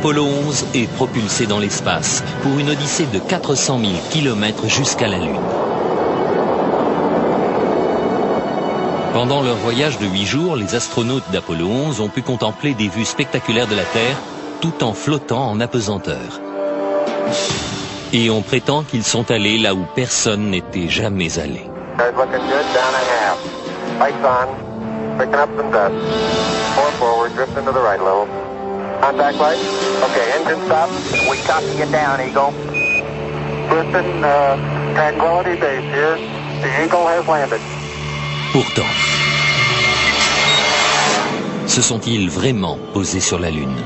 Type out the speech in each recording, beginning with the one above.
Apollo 11 est propulsé dans l'espace pour une odyssée de 400 000 km jusqu'à la Lune. Pendant leur voyage de 8 jours, les astronautes d'Apollo 11 ont pu contempler des vues spectaculaires de la Terre tout en flottant en apesanteur. Et on prétend qu'ils sont allés là où personne n'était jamais allé. Picking up some dust. 4 forward, drift into the right a little. Contact light. Okay, engine stop. We copy you down, Eagle. Listen, Tranquility Base here. The Eagle has landed. Pourtant, se sont-ils vraiment posés sur la Lune?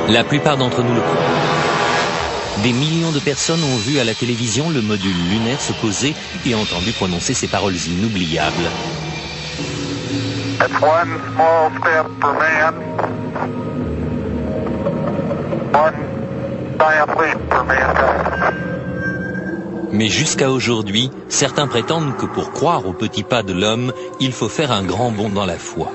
La plupart d'entre nous le croient. Des millions de personnes ont vu à la télévision le module lunaire se poser et entendu prononcer ces paroles inoubliables. That's one small step for man, one giant leap for mankind. Mais jusqu'à aujourd'hui, certains prétendent que pour croire aux petits pas de l'homme, il faut faire un grand bond dans la foi.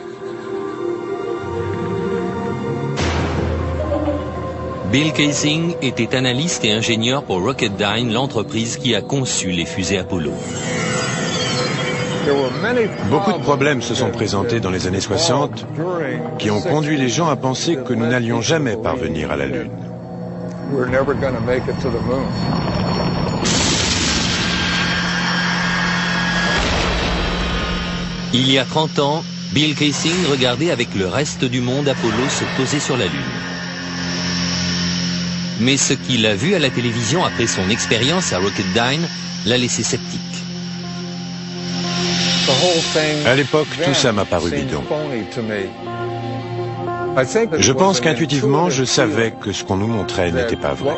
Bill Kaysing était analyste et ingénieur pour Rocketdyne, l'entreprise qui a conçu les fusées Apollo. Beaucoup de problèmes se sont présentés dans les années 60 qui ont conduit les gens à penser que nous n'allions jamais parvenir à la Lune. Il y a 30 ans, Bill Kaysing regardait avec le reste du monde Apollo se poser sur la Lune. Mais ce qu'il a vu à la télévision après son expérience à Rocketdyne l'a laissé sceptique. À l'époque, tout ça m'a paru bidon. Je pense qu'intuitivement, je savais que ce qu'on nous montrait n'était pas vrai.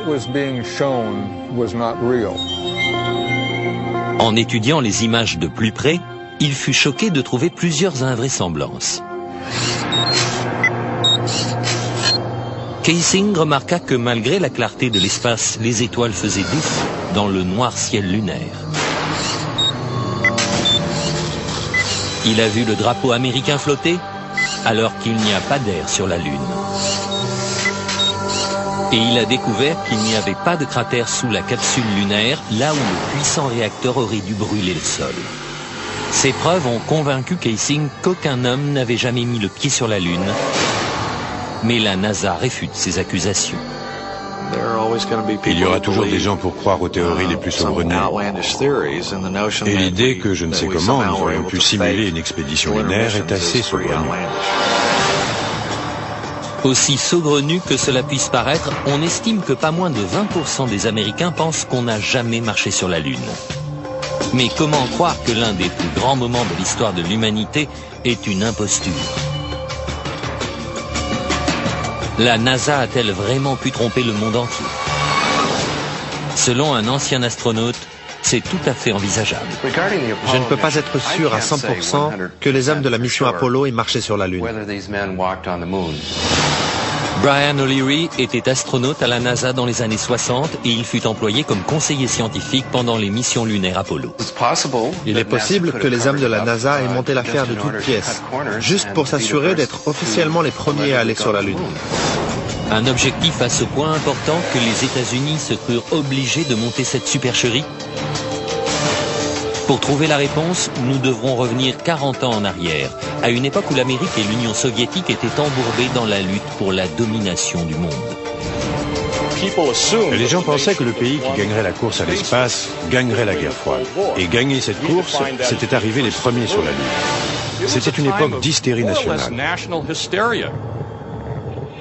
En étudiant les images de plus près, il fut choqué de trouver plusieurs invraisemblances. Kaysing remarqua que malgré la clarté de l'espace, les étoiles faisaient défaut dans le noir ciel lunaire. Il a vu le drapeau américain flotter alors qu'il n'y a pas d'air sur la Lune. Et il a découvert qu'il n'y avait pas de cratère sous la capsule lunaire, là où le puissant réacteur aurait dû brûler le sol. Ces preuves ont convaincu Kaysing qu'aucun homme n'avait jamais mis le pied sur la Lune. Mais la NASA réfute ces accusations. Il y aura toujours des gens pour croire aux théories les plus saugrenues. Et l'idée que je ne sais comment nous aurions pu simuler une expédition lunaire est assez saugrenue. Aussi saugrenu que cela puisse paraître, on estime que pas moins de 20% des Américains pensent qu'on n'a jamais marché sur la Lune. Mais comment croire que l'un des plus grands moments de l'histoire de l'humanité est une imposture? La NASA a-t-elle vraiment pu tromper le monde entier? Selon un ancien astronaute, c'est tout à fait envisageable. Je ne peux pas être sûr à 100% que les hommes de la mission Apollo aient marché sur la Lune. Brian O'Leary était astronaute à la NASA dans les années 60 et il fut employé comme conseiller scientifique pendant les missions lunaires Apollo. Il est possible que les hommes de la NASA aient monté l'affaire de toutes pièces, juste pour s'assurer d'être officiellement les premiers à aller sur la Lune. Un objectif à ce point important que les États-Unis se crurent obligés de monter cette supercherie? Pour trouver la réponse, nous devrons revenir 40 ans en arrière, à une époque où l'Amérique et l'Union soviétique étaient embourbées dans la lutte pour la domination du monde. Les gens pensaient que le pays qui gagnerait la course à l'espace gagnerait la guerre froide. Et gagner cette course, c'était arriver les premiers sur la Lune. C'était une époque d'hystérie nationale.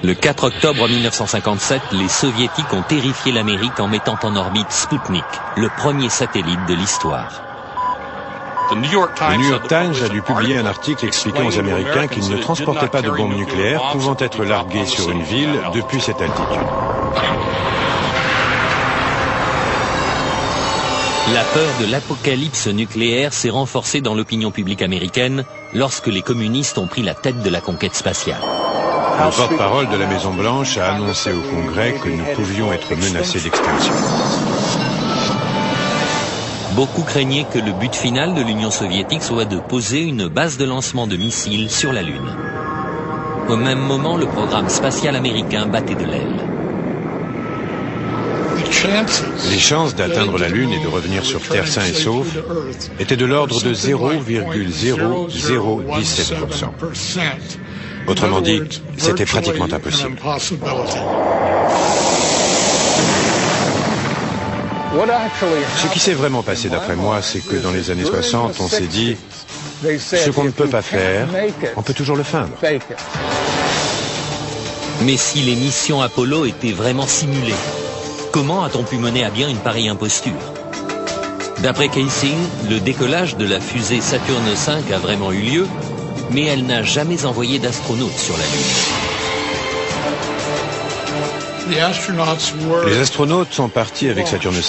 Le 4 octobre 1957, les Soviétiques ont terrifié l'Amérique en mettant en orbite Sputnik, le premier satellite de l'histoire. Le New York Times a dû publier un article expliquant aux Américains qu'ils ne transportaient pas de bombes nucléaires pouvant être larguées sur une ville depuis cette altitude. La peur de l'apocalypse nucléaire s'est renforcée dans l'opinion publique américaine lorsque les communistes ont pris la tête de la conquête spatiale. Le porte-parole de la Maison-Blanche a annoncé au Congrès que nous pouvions être menacés d'extinction. Beaucoup craignaient que le but final de l'Union soviétique soit de poser une base de lancement de missiles sur la Lune. Au même moment, le programme spatial américain battait de l'aile. Les chances d'atteindre la Lune et de revenir sur Terre sain et sauf étaient de l'ordre de 0,0017%. Autrement dit, c'était pratiquement impossible. Ce qui s'est vraiment passé d'après moi, c'est que dans les années 60, on s'est dit, ce qu'on ne peut pas faire, on peut toujours le feindre. Mais si les missions Apollo étaient vraiment simulées, comment a-t-on pu mener à bien une pareille imposture? D'après Kaysing, le décollage de la fusée Saturn V a vraiment eu lieu, mais elle n'a jamais envoyé d'astronautes sur la Lune. Les astronautes sont partis avec Saturn V.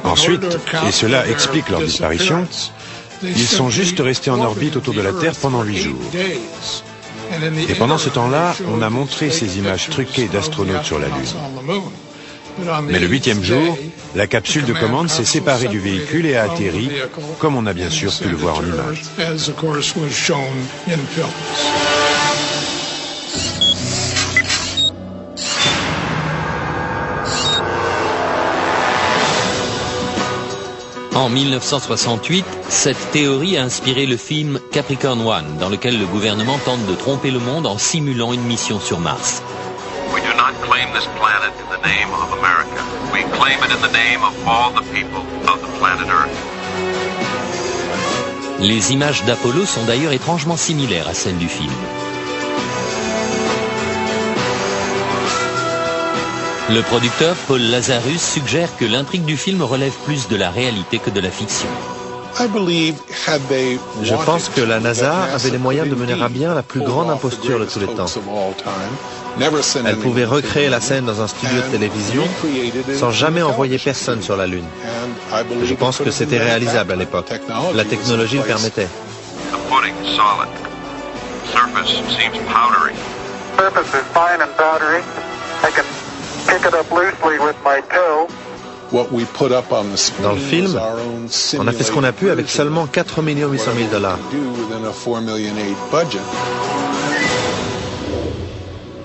Ensuite, et cela explique leur disparition, ils sont juste restés en orbite autour de la Terre pendant 8 jours. Et pendant ce temps-là, on a montré ces images truquées d'astronautes sur la Lune. Mais le 8e jour, la capsule de commande s'est séparée du véhicule et a atterri, comme on a bien sûr pu le voir en images. En 1968, cette théorie a inspiré le film Capricorn One, dans lequel le gouvernement tente de tromper le monde en simulant une mission sur Mars. We do not claim this planet in the name of America. We claim it in the name of all the people of the planet Earth. Les images d'Apollo sont d'ailleurs étrangement similaires à celles du film. Le producteur Paul Lazarus suggère que l'intrigue du film relève plus de la réalité que de la fiction. Je pense que la NASA avait les moyens de mener à bien la plus grande imposture de tous les temps. Elle pouvait recréer la scène dans un studio de télévision sans jamais envoyer personne sur la Lune. Je pense que c'était réalisable à l'époque. La technologie le permettait. The pudding is solid. Surface seems powdery. Surface is fine and powdery. I can pick it up loosely with my toe. Dans le film, on a fait ce qu'on a pu avec seulement 4 800 000 $.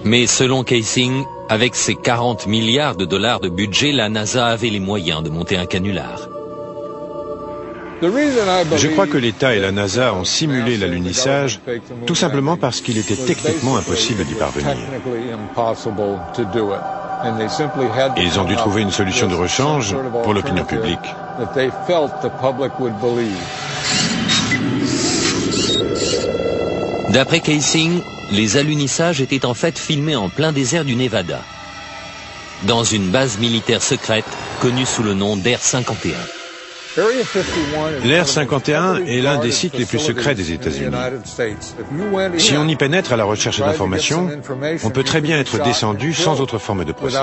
Mais selon Kaysing, avec ses 40 milliards de dollars de budget, la NASA avait les moyens de monter un canular. Je crois que l'État et la NASA ont simulé l'alunissage tout simplement parce qu'il était techniquement impossible d'y parvenir. Ils ont dû trouver une solution de rechange pour l'opinion publique. D'après Kaysing, les alunissages étaient en fait filmés en plein désert du Nevada, dans une base militaire secrète connue sous le nom d'Air 51. L'Air 51 est l'un des sites les plus secrets des États-Unis. Si on y pénètre à la recherche d'informations, on peut très bien être descendu sans autre forme de procès.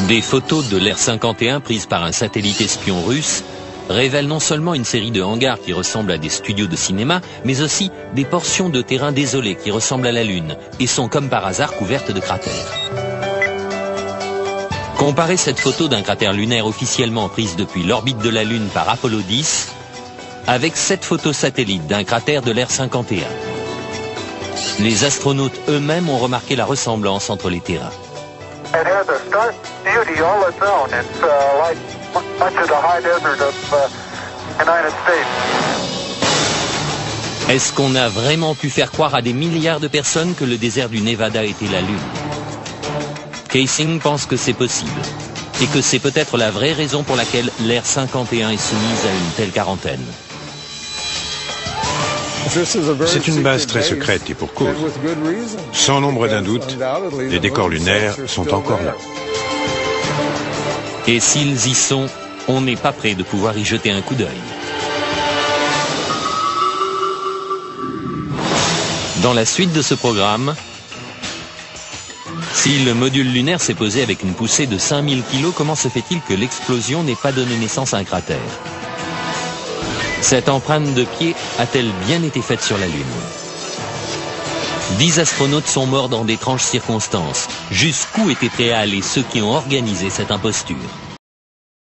Des photos de l'Air 51 prises par un satellite espion russe révèlent non seulement une série de hangars qui ressemblent à des studios de cinéma, mais aussi des portions de terrain désolées qui ressemblent à la Lune et sont comme par hasard couvertes de cratères. Comparez cette photo d'un cratère lunaire officiellement prise depuis l'orbite de la Lune par Apollo 10 avec cette photo satellite d'un cratère de l'Air 51. Les astronautes eux-mêmes ont remarqué la ressemblance entre les terrains. Est-ce qu'on a vraiment pu faire croire à des milliards de personnes que le désert du Nevada était la Lune? Kaysing pense que c'est possible, et que c'est peut-être la vraie raison pour laquelle l'Air 51 est soumise à une telle quarantaine. C'est une base très secrète et pour cause. Sans l'ombre d'un doute, les décors lunaires sont encore là. Et s'ils y sont, on n'est pas prêt de pouvoir y jeter un coup d'œil. Dans la suite de ce programme, si le module lunaire s'est posé avec une poussée de 5000 kg, comment se fait-il que l'explosion n'ait pas donné naissance à un cratère? Cette empreinte de pied a-t-elle bien été faite sur la Lune? 10 astronautes sont morts dans d'étranges circonstances. Jusqu'où étaient prêts à aller ceux qui ont organisé cette imposture?